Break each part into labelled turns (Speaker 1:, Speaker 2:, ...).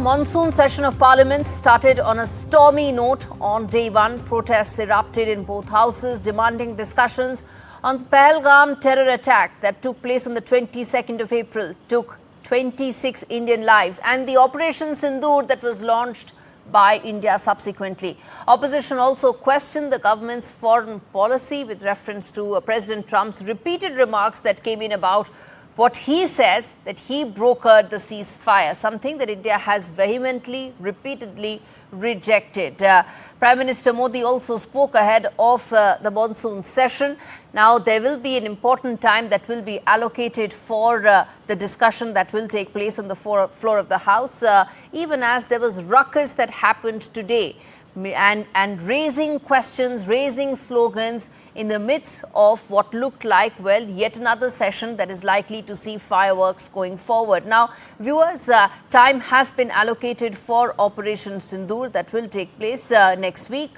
Speaker 1: Monsoon session of Parliament started on a stormy note on day one. Protests erupted in both houses, demanding discussions on the Pahalgam terror attack that took place on the 22nd of April, took 26 Indian lives, and the Operation Sindoor that was launched by India subsequently. Opposition also questioned the government's foreign policy with reference to President Trump's repeated remarks that came in about what he says that he brokered the ceasefire, something that India has vehemently, repeatedly rejected. Prime Minister Modi also spoke ahead of the monsoon session. Now, there will be an important time that will be allocated for the discussion that will take place on the floor of the House, even as there was ruckus that happened today. And raising questions, raising slogans in the midst of what looked like, well, yet another session that is likely to see fireworks going forward. Now, viewers, time has been allocated for Operation Sindoor that will take place next week.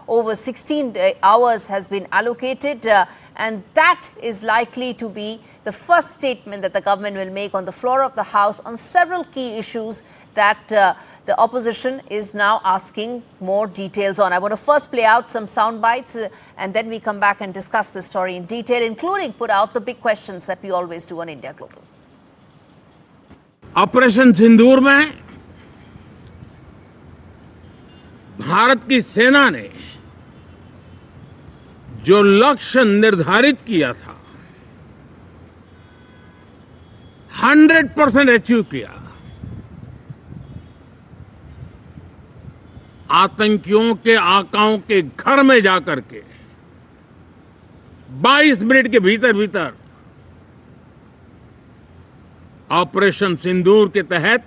Speaker 1: Over 16 hours has been allocated, and that is likely to be the first statement that the government will make on the floor of the House on several key issues that the opposition is now asking more details on. I want to first play out some sound bites and then we come back and discuss the story in detail, including put out the big questions that we always do on India Global.
Speaker 2: Operation Sindoor में भारत की सेना ने जो लक्ष्य निर्धारित किया था 100% achieve किया। आतंकियों के आकाओं के घर में जाकर के 22 मिनट के भीतर भीतर ऑपरेशन सिंदूर के तहत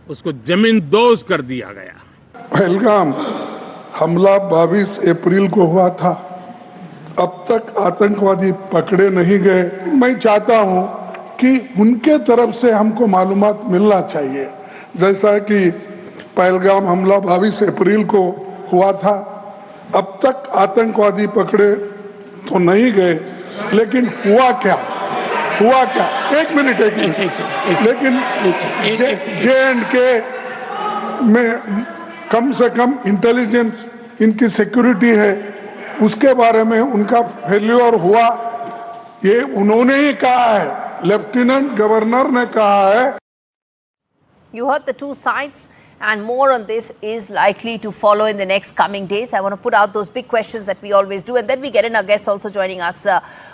Speaker 2: उसको जमींदोज कर दिया गया।
Speaker 3: पहलगाम हमला 22 अप्रैल को हुआ था। अब तक आतंकवादी पकड़े नहीं गए। मैं चाहता हूं कि उनके तरफ से हमको मालूमात मिलना चाहिए। जैसा कि पहलगाम हमला 22 अप्रैल को हुआ था, अब तक आतंकवादी पकड़े तो नहीं गए, लेकिन हुआ क्या? एक मिनट लेकिन J&K में कम से कम इंटेलिजेंस इनकी सिक्योरिटी है, उसके बारे में उनका फेल्योर हुआ, ये उन्होंने ही कहा है, लेफ्टिनेंट गवर्नर ने कहा है।
Speaker 1: You heard the two sides, and more on this is likely to follow in the next coming days. I want to put out those big questions that we always do, and then we get in our guests also joining us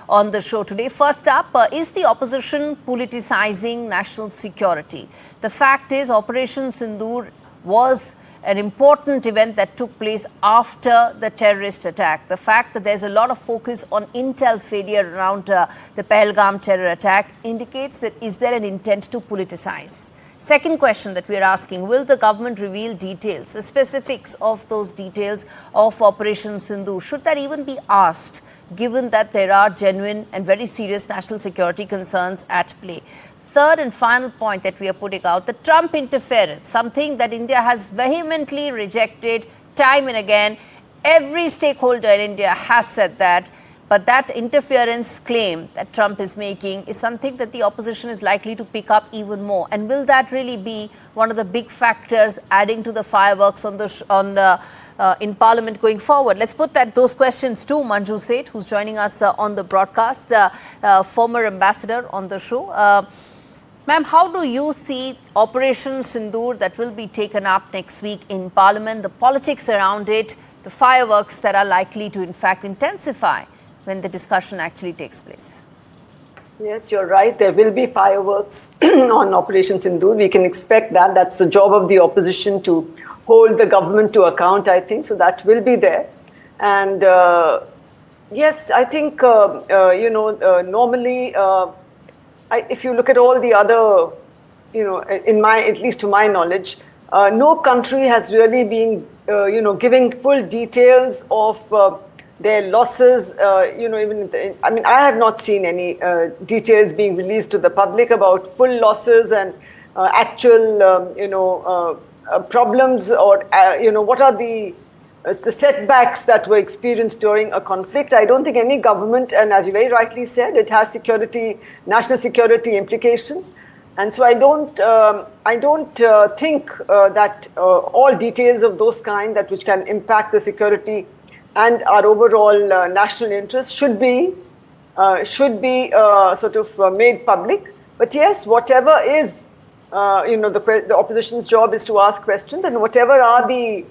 Speaker 1: on the show today. First up, is the opposition politicizing national security? The fact is, Operation Sindoor was an important event that took place after the terrorist attack. The fact that there's a lot of focus on intel failure around the Pahalgam terror attack indicates that is there an intent to politicize? Second question that we are asking, will the government reveal details, the specifics of those details of Operation Sindoor? Should that even be asked, given that there are genuine and very serious national security concerns at play? Third and final point that we are putting out, the Trump interference, something that India has vehemently rejected time and again. Every stakeholder in India has said that. But that interference claim that Trump is making is something that the opposition is likely to pick up even more. And will that really be one of the big factors adding to the fireworks in Parliament going forward? Let's put those questions to Manju Seth, who's joining us on the broadcast, former ambassador on the show. Ma'am, how do you see Operation Sindoor that will be taken up next week in Parliament, the politics around it, the fireworks that are likely to in fact intensify when the discussion actually takes place?
Speaker 4: Yes, you're right. There will be fireworks on Operation Sindoor. We can expect that. That's the job of the opposition to hold the government to account, I think. So that will be there. And yes, I think, normally, if you look at all the other, at least to my knowledge, no country has really been, giving full details of their losses, I have not seen any details being released to the public about full losses and actual, problems or, what are the setbacks that were experienced during a conflict. I don't think any government, and as you very rightly said, it has national security implications. And so I don't think that all details of those kind that which can impact the security and our overall national interest should be sort of made public. But yes, whatever is, the opposition's job is to ask questions, and whatever are the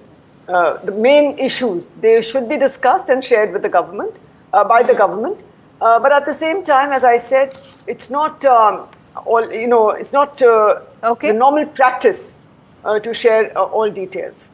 Speaker 4: main issues, they should be discussed and shared with the government, by the government. But at the same time, as I said, it's not it's not the normal practice to share all details,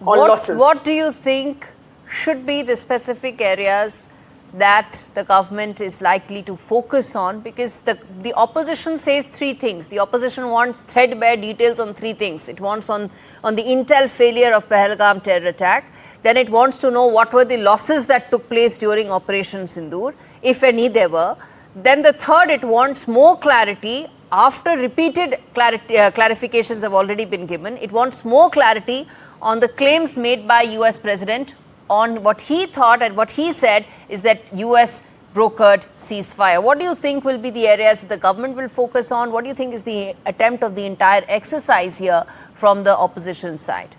Speaker 4: all losses.
Speaker 1: What do you think should be the specific areas that the government is likely to focus on? Because the opposition says three things. The opposition wants threadbare details on three things. It wants on the intel failure of Pahalgam terror attack. Then it wants to know what were the losses that took place during Operation Sindoor, if any there were. Then the third, it wants more clarity after repeated clarifications have already been given. It wants more clarity on the claims made by US President on what he thought and what he said is that US brokered ceasefire. What do you think will be the areas that the government will focus on? What do you think is the attempt of the entire exercise here from the opposition side?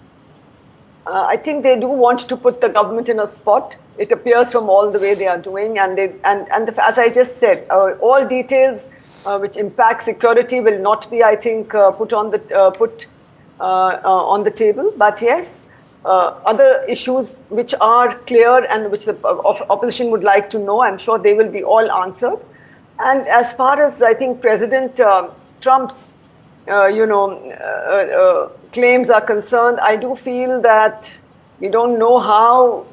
Speaker 4: I think they do want to put the government in a spot. It appears from all the way they are doing, and as I just said, all details which impact security will not be, I think, put on the table. But yes, other issues which are clear and which the opposition would like to know, I'm sure they will be all answered. And as far as I think President Trump's claims are concerned, I do feel that we don't know how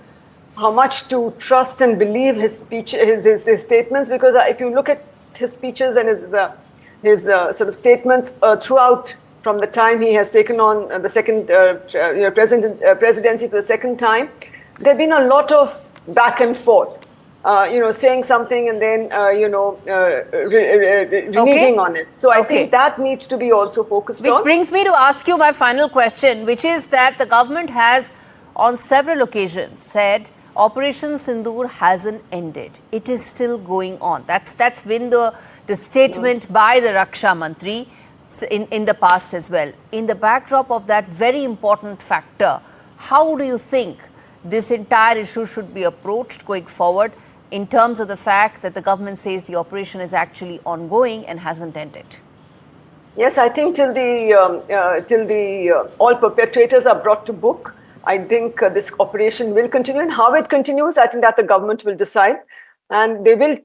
Speaker 4: much to trust and believe his speech, his statements, because if you look at his speeches and his sort of statements throughout, from the time he has taken on the second presidency for the second time, there have been a lot of back and forth. Saying something and then, reneging on it. So I think that needs to be also focused on.
Speaker 1: Which brings me to ask you my final question, which is that the government has on several occasions said Operation Sindoor hasn't ended. It is still going on. That's been the statement by the Raksha Mantri in the past as well. In the backdrop of that very important factor, how do you think this entire issue should be approached going forward, in terms of the fact that the government says the operation is actually ongoing and hasn't ended?
Speaker 4: Yes, I think till the all perpetrators are brought to book, I think this operation will continue. And how it continues, I think that the government will decide. And they will,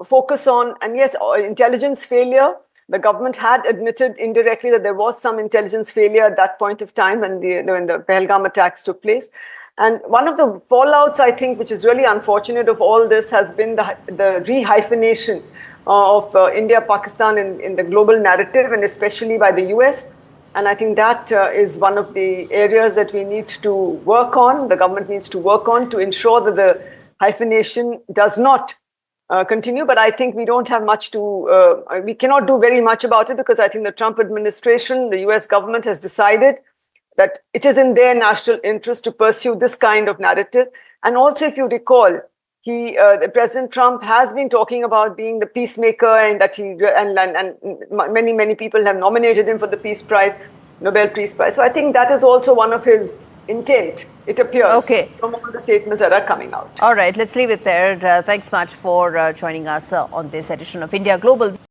Speaker 4: focus on, and yes, intelligence failure. The government had admitted indirectly that there was some intelligence failure at that point of time when the Pahalgam attacks took place. And one of the fallouts, I think, which is really unfortunate of all this, has been the rehyphenation of India, Pakistan in the global narrative, and especially by the US. And I think that is one of the areas that we need to work on, the government needs to work on, to ensure that the hyphenation does not continue. But I think we don't have much to, we cannot do very much about it, because I think the Trump administration, the US government, has decided that it is in their national interest to pursue this kind of narrative. And also, if you recall, President Trump has been talking about being the peacemaker, and that many people have nominated him for the Peace Prize, Nobel Peace Prize. So I think that is also one of his intent, it appears, from all the statements that are coming out.
Speaker 1: All right, let's leave it there. Thanks much for joining us on this edition of India Global.